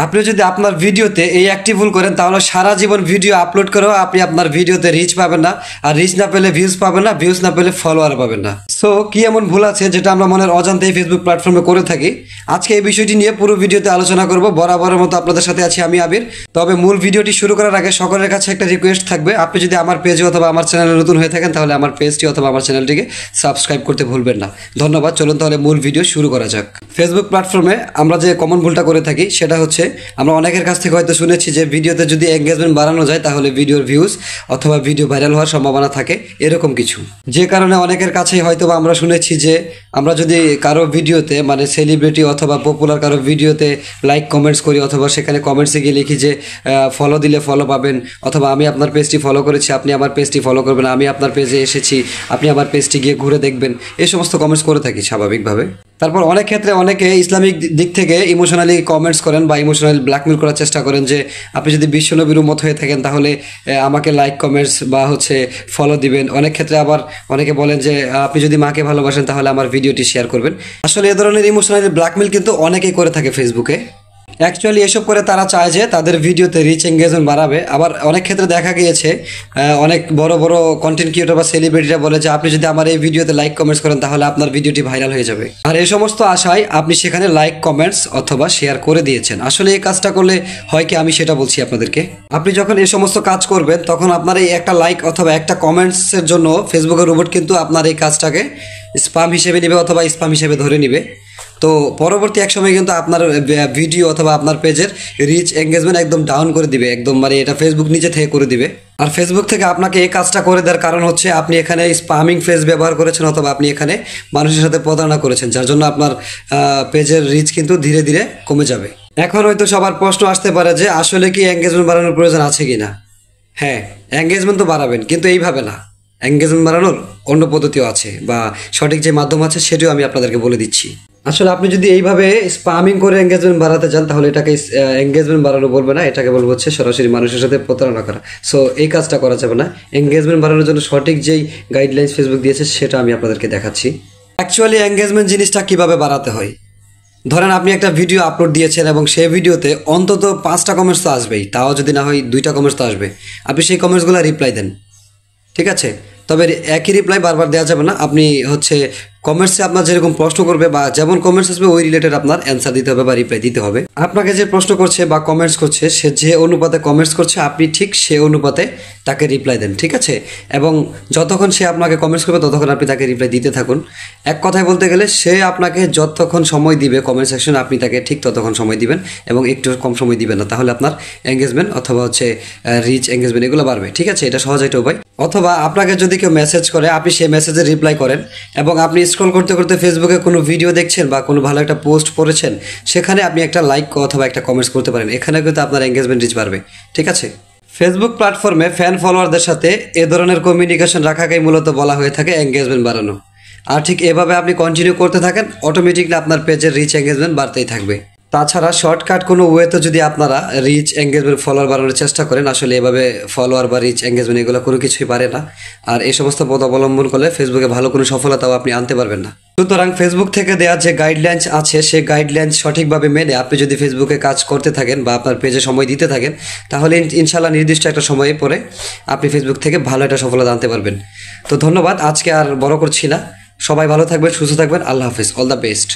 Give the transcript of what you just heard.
আপনি যদি আপনার ভিডিওতে এই একটি ভুল করেন তাহলে সারা জীবন ভিডিও আপলোড করেও আপনি আপনার ভিডিওতে রিচ পাবেন না, আর রিচ না পেলে ভিউজ পাবেন না, ভিউজ না পেলে ফলোয়ার পাবেন না। সো কি এমন ভুল আছে যেটা আমরা মনের অজান্তেই ফেসবুক প্ল্যাটফর্মে করে থাকি? আজকে এই বিষয়টি নিয়ে পুরো ভিডিওতে আলোচনা করব। বরাবরের মতো আপনাদের সাথে আছি আমি আবির। তবে মূল ভিডিওটি শুরু করার আগে সকলের কাছে একটা রিকোয়েস্ট থাকবে, আপনি যদি আমার পেজে অথবা আমার চ্যানেলে নতুন হয়ে থাকেন তাহলে আমার পেজটি অথবা আমার চ্যানেলটিকে সাবস্ক্রাইব করতে ভুলবেন না। ধন্যবাদ। চলুন তাহলে মূল ভিডিও শুরু করা যাক। ফেসবুক প্ল্যাটফর্মে আমরা যে কমন ভুলটা করে থাকি সেটা হচ্ছে, আমরা অনেকের কাছ থেকে হয়তো শুনেছি যে ভিডিওতে যদি এঙ্গেজমেন্ট বাড়ানো যায় তাহলে ভিডিওর ভিউজ অথবা ভিডিও ভাইরাল হওয়ার সম্ভাবনা থাকে, এরকম কিছু। যে কারণে অনেকের কাছেই হয়তো আমরা শুনেছি যে আমরা যদি কারো ভিডিওতে মানে সেলিব্রিটি অথবা পপুলার কারো ভিডিওতে লাইক কমেন্টস করি অথবা সেখানে কমেন্টসে গিয়ে লিখি যে ফলো দিলে ফলো পাবেন, অথবা আমি আপনার পেজটি ফলো করেছি আপনি আমার পেজটি ফলো করবেন, আমি আপনার পেজে এসেছি আপনি আমার পেজটি গিয়ে ঘুরে দেখবেন, এই সমস্ত কমেন্টস করে থাকি স্বাভাবিকভাবে। তারপর অনেক ক্ষেত্রে অনেকে ইসলামিক দিক থেকে ইমোশনালি কমেন্টস করেন বা ইমোশনালি ব্ল্যাকমেল করার চেষ্টা করেন যে আপনি যদি বিশ্বনবীর উম্মত হয়ে থাকেন তাহলে আমাকে লাইক কমেন্টস বা ফলো দিবেন। অনেক ক্ষেত্রে আবার অনেকে বলেন যে আপনি যদি মাকে ভালোবাসেন তাহলে আমার ভিডিওটি শেয়ার করবেন। আসলে এ ধরনের ইমোশনালি ব্ল্যাকমেল কিন্তু অনেকেই করে থাকে ফেসবুকে। অ্যাকচুয়ালি এসব করে তারা চায় যে তাদের ভিডিওতে রিচ এঙ্গেজমেন্ট বাড়াবে। আবার অনেক ক্ষেত্রে দেখা গিয়েছে অনেক বড় বড় কন্টেন্ট ক্রিয়েটর বা সেলিব্রিটিরা বলে যে আপনি যদি আমার এই ভিডিওতে লাইক কমেন্টস করেন তাহলে আপনার ভিডিওটি ভাইরাল হয়ে যাবে। আর এই সমস্ত আশায় আপনি সেখানে লাইক কমেন্টস অথবা শেয়ার করে দিয়েছেন। আসলে এই কাজটা করলে হয় কি, আমি সেটা বলছি আপনাদেরকে। আপনি যখন এই সমস্ত কাজ করবেন তখন আপনার এই একটা লাইক অথবা একটা কমেন্টসের জন্য ফেসবুকের রোবট কিন্তু আপনার এই কাজটাকে স্প্যাম হিসেবে নেবে অথবা স্প্যাম হিসেবে ধরে নেবে। তো পরবর্তী এক সময় কিন্তু আপনার ভিডিও অথবা আপনার পেজের রিচ এঙ্গেজমেন্ট একদম ডাউন করে দিবে, একদম মানে এটা ফেসবুক নিজে থেকে করে দিবে। আর ফেসবুক থেকে আপনাকে এই কাজটা করে দেওয়ার কারণ হচ্ছে আপনি এখানে স্প্যামিং ফেজ ব্যবহার করেছেন অথবা আপনি এখানে মানুষের সাথে প্রতারণা করেছেন, যার জন্য আপনার পেজের রিচ কিন্তু ধীরে ধীরে কমে যাবে। এখন হয়তো সবার প্রশ্ন আসতে পারে যে আসলে কি এঙ্গেজমেন্ট বাড়ানোর প্রয়োজন আছে কি না? হ্যাঁ, এঙ্গেজমেন্ট তো বাড়াবেন, কিন্তু এইভাবে না। এঙ্গেজমেন্ট বাড়ানোর অন্য পদ্ধতিও আছে বা সঠিক যে মাধ্যম আছে সেটিও আমি আপনাদেরকে বলে দিচ্ছি। আসলে আপনি যদি এইভাবে স্প্যামিং করে এঙ্গেজমেন্ট বাড়াতে চান তাহলে এটাকে এঙ্গেজমেন্ট বাড়ানো বলবে না, এটাকে বলবো হচ্ছে সরাসরি মানুষের সাথে প্রতারণা করা। সো এই কাজটা করা যাবে না। এঙ্গেজমেন্ট বাড়ানোর জন্য সঠিক যেই গাইডলাইন্স ফেসবুক দিয়েছে সেটা আমি আপনাদেরকে দেখাচ্ছি। অ্যাকচুয়ালি এঙ্গেজমেন্ট জিনিসটা কিভাবে বাড়াতে হয়, ধরেন আপনি একটা ভিডিও আপলোড দিয়েছেন এবং সেই ভিডিওতে অন্তত 5টা কমেন্টস তো আসবেই, তাও যদি না হয় 2টা কমেন্টস তো আসবে। আপনি সেই কমেন্টসগুলো রিপ্লাই দেন, ঠিক আছে? তবে একই রিপ্লাই বারবার দেওয়া যাবে না। আপনি কমেন্টসে আপনার যেরকম প্রশ্ন করবে বা যেমন কমেন্টস আসবে ওই রিলেটেড আপনার অ্যান্সার দিতে হবে বা রিপ্লাই দিতে হবে। আপনাকে যে প্রশ্ন করছে বা কমেন্টস করছে সে যে অনুপাতে কমেন্টস করছে আপনি ঠিক সে অনুপাতে তাকে রিপ্লাই দেন, ঠিক আছে? এবং যতক্ষণ সে আপনাকে কমেন্টস করবে ততক্ষণ আপনি তাকে রিপ্লাই দিতে থাকুন। এক কথায় বলতে গেলে সে আপনাকে যতক্ষণ সময় দিবে কমেন্ট সেকশনে আপনি তাকে ঠিক ততক্ষণ সময় দিবেন এবং একটু কম সময় দিবেন না, তাহলে আপনার এঙ্গেজমেন্ট অথবা রিচ এঙ্গেজমেন্ট এগুলো বাড়বে, ঠিক আছে? এটা সহজ একটা উপায়। অথবা আপনাকে যদি কেউ মেসেজ করে আপনি সেই মেসেজে রিপ্লাই করেন এবং আপনি স্ক্রল করতে করতে ফেসবুকে কোনো ভিডিও দেখছেন বা কোনো ভালো একটা পোস্ট পড়েছেন, সেখানে আপনি একটা লাইক অথবা একটা কমেন্টস করতে পারেন। এখানে কিন্তু আপনার এঙ্গেজমেন্ট রিচ বাড়বে, ঠিক আছে? ফেসবুক প্ল্যাটফর্মে ফ্যান ফলোয়ারদের সাথে এ ধরনের কমিউনিকেশন রাখাকেই মূলত বলা হয়ে থাকে এঙ্গেজমেন্ট বাড়ানো। আর ঠিক এভাবে আপনি কন্টিনিউ করতে থাকেন, অটোমেটিকলি আপনার পেজের রিচ এঙ্গেজমেন্ট বাড়তেই থাকবে। তাছাড়া শর্টকাট কোনো ওয়েতে যদি আপনারা রিচ এঙ্গেজমেন্ট ফলোয়ার বাড়ানোর চেষ্টা করেন, আসলে এভাবে ফলোয়ার বা রিচ এঙ্গেজমেন্ট এগুলো কোনো কিছুই পারে না। আর এই সমস্ত পথ অবলম্বন করলে ফেসবুকে ভালো কোনো সফলতাও আপনি আনতে পারবেন না। সুতরাং ফেসবুক থেকে দেওয়া যে গাইডলাইন্স আছে সেই গাইডলাইন্স সঠিকভাবে মেনে আপনি যদি ফেসবুকে কাজ করতে থাকেন বা আপনার পেজে সময় দিতে থাকেন তাহলে ইনশাল্লাহ নির্দিষ্ট একটা সময়ে পরে আপনি ফেসবুক থেকে ভালো একটা সফলতা আনতে পারবেন। তো ধন্যবাদ, আজকে আর বড় করছি না। সবাই ভালো থাকবেন, সুস্থ থাকবেন। আল্লাহ হাফিজ, অল দ্য বেস্ট।